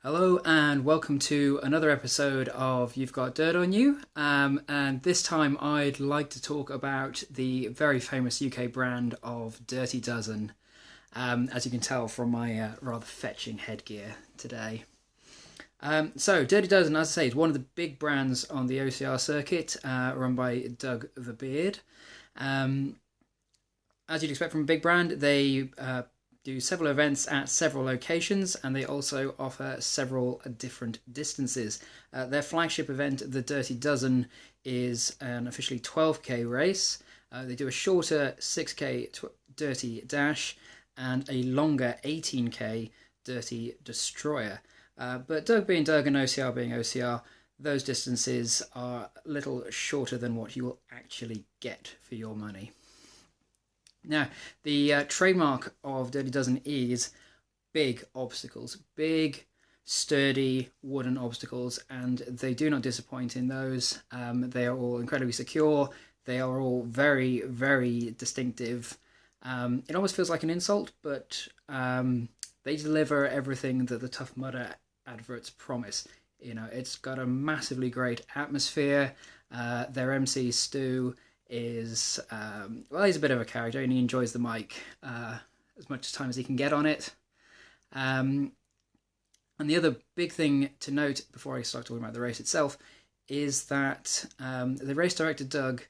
Hello and welcome to another episode of You've Got Dirt on You. And this time I'd like to talk about the very famous UK brand of Dirty Dozen, as you can tell from my rather fetching headgear today. So Dirty Dozen, as I say, is one of the big brands on the OCR circuit, run by Doug the Beard. As you'd expect from a big brand, they do several events at several locations, and they also offer several different distances. Their flagship event, the Dirty Dozen, is an officially 12k race. They do a shorter 6k Dirty Dash and a longer 18k Dirty Destroyer. But Doug being Doug and OCR being OCR, those distances are a little shorter than what you will actually get for your money. Now, the trademark of Dirty Dozen is big obstacles, big, sturdy wooden obstacles, and they do not disappoint in those. They are all incredibly secure. They are all very, very distinctive. It almost feels like an insult, but they deliver everything that the Tough Mudder adverts promise. You know, it's got a massively great atmosphere. Their MC, Stu, is he's a bit of a character and he enjoys the mic as much time as he can get on it. And the other big thing to note before I start talking about the race itself is that the race director Doug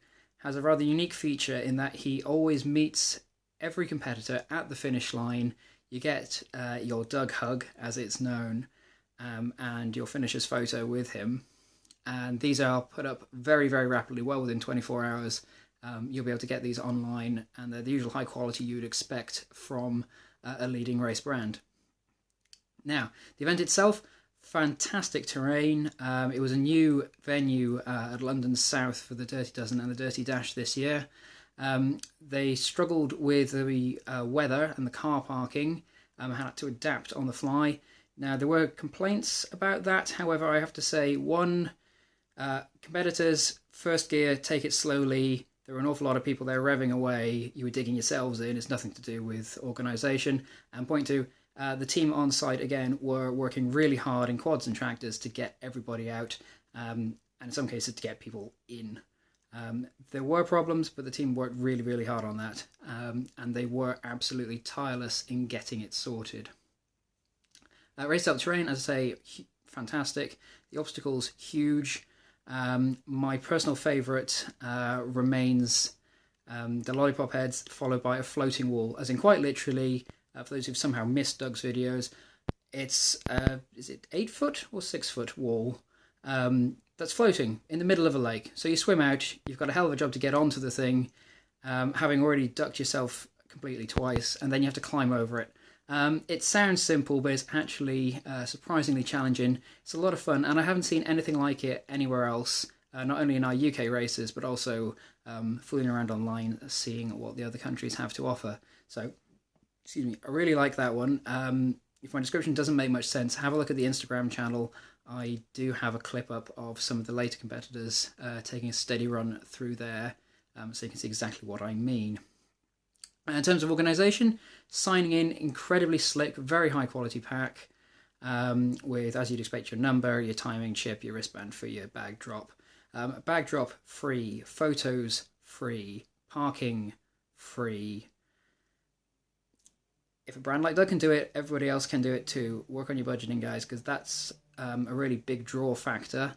has a rather unique feature in that he always meets every competitor at the finish line. You get your Doug hug, as it's known, and your finisher's photo with him. And these are put up very, very rapidly, well within 24 hours. You'll be able to get these online, and they're the usual high quality you'd expect from a leading race brand. Now, the event itself, fantastic terrain. It was a new venue at London's South for the Dirty Dozen and the Dirty Dash this year. They struggled with the weather and the car parking, had to adapt on the fly. Now, there were complaints about that. However, I have to say, competitors, first gear, take it slowly. There were an awful lot of people there revving away. You were digging yourselves in. It's nothing to do with organisation. And point two, the team on site, again, were working really hard in quads and tractors to get everybody out, and in some cases to get people in. There were problems, but the team worked really, really hard on that. And they were absolutely tireless in getting it sorted. Race up terrain, as I say, fantastic. The obstacles, huge. My personal favourite remains the lollipop heads, followed by a floating wall, as in quite literally, for those who've somehow missed Doug's videos, it's, is it 8 foot or 6 foot wall that's floating in the middle of a lake. So you swim out, you've got a hell of a job to get onto the thing, having already ducked yourself completely twice, and then you have to climb over it. It sounds simple, but it's actually surprisingly challenging. It's a lot of fun, and I haven't seen anything like it anywhere else, not only in our UK races, but also fooling around online, seeing what the other countries have to offer. So, excuse me, I really like that one. If my description doesn't make much sense, have a look at the Instagram channel. I do have a clip up of some of the later competitors taking a steady run through there, so you can see exactly what I mean. In terms of organisation, signing in, incredibly slick, very high quality pack, with, as you'd expect, your number, your timing chip, your wristband for your bag drop. Bag drop free, photos free, parking free. If a brand like Doug can do it, everybody else can do it too. Work on your budgeting, guys, because that's a really big draw factor.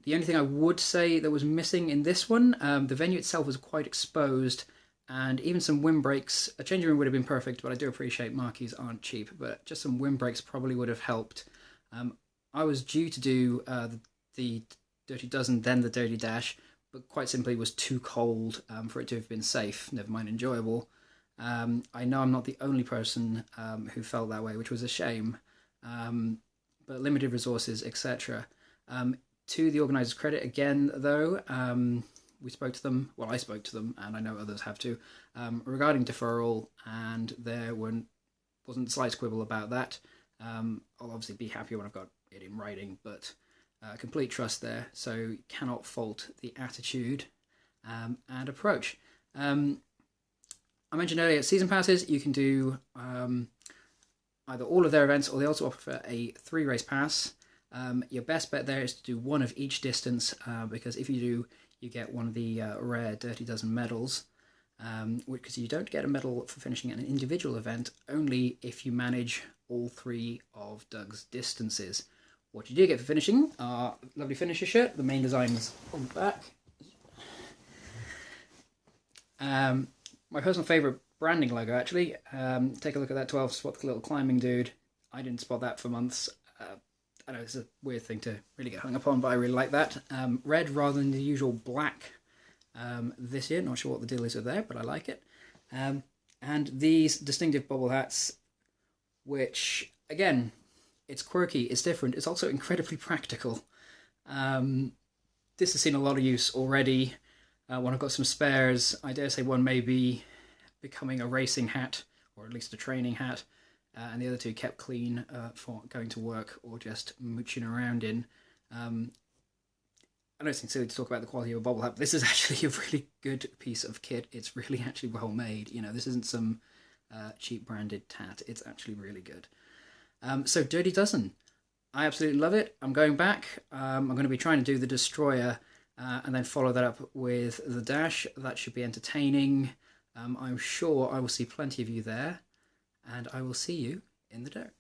The only thing I would say that was missing in this one, the venue itself was quite exposed, and even some windbreaks. A changing room would have been perfect, but I do appreciate marquees aren't cheap, but just some windbreaks probably would have helped. I was due to do the Dirty Dozen, then the Dirty Dash, but quite simply was too cold for it to have been safe, never mind enjoyable. I know I'm not the only person who felt that way, which was a shame, but limited resources, etc. To the organisers' credit, again, though, we spoke to them, well, I spoke to them, and I know others have too, regarding deferral, and there wasn't the slightest quibble about that. I'll obviously be happier when I've got it in writing, but complete trust there, so cannot fault the attitude and approach. I mentioned earlier, season passes, you can do either all of their events, or they also offer a 3-race pass. Your best bet there is to do one of each distance, because if you do, you get one of the rare Dirty Dozen medals, because you don't get a medal for finishing an individual event, only if you manage all 3 of Doug's distances. What you do get for finishing are lovely finisher shirt. The main design is on the back. My personal favourite branding logo, actually. Take a look at that 12, spot the little climbing dude. I didn't spot that for months. I know it's a weird thing to really get hung up on, but I really like that. Red rather than the usual black this year. Not sure what the deal is with there, but I like it. And these distinctive bobble hats, which, again, it's quirky, it's different, it's also incredibly practical. This has seen a lot of use already. When I've got some spares, I dare say one may be becoming a racing hat, or at least a training hat, and the other 2 kept clean for going to work or just mooching around in. I know it's silly to talk about the quality of a bobble hat, but this is actually a really good piece of kit. It's really actually well made. You know, this isn't some cheap branded tat. It's actually really good. So Dirty Dozen, I absolutely love it. I'm going back. I'm going to be trying to do the Destroyer and then follow that up with the Dash. That should be entertaining. I'm sure I will see plenty of you there, and I will see you in the dirt.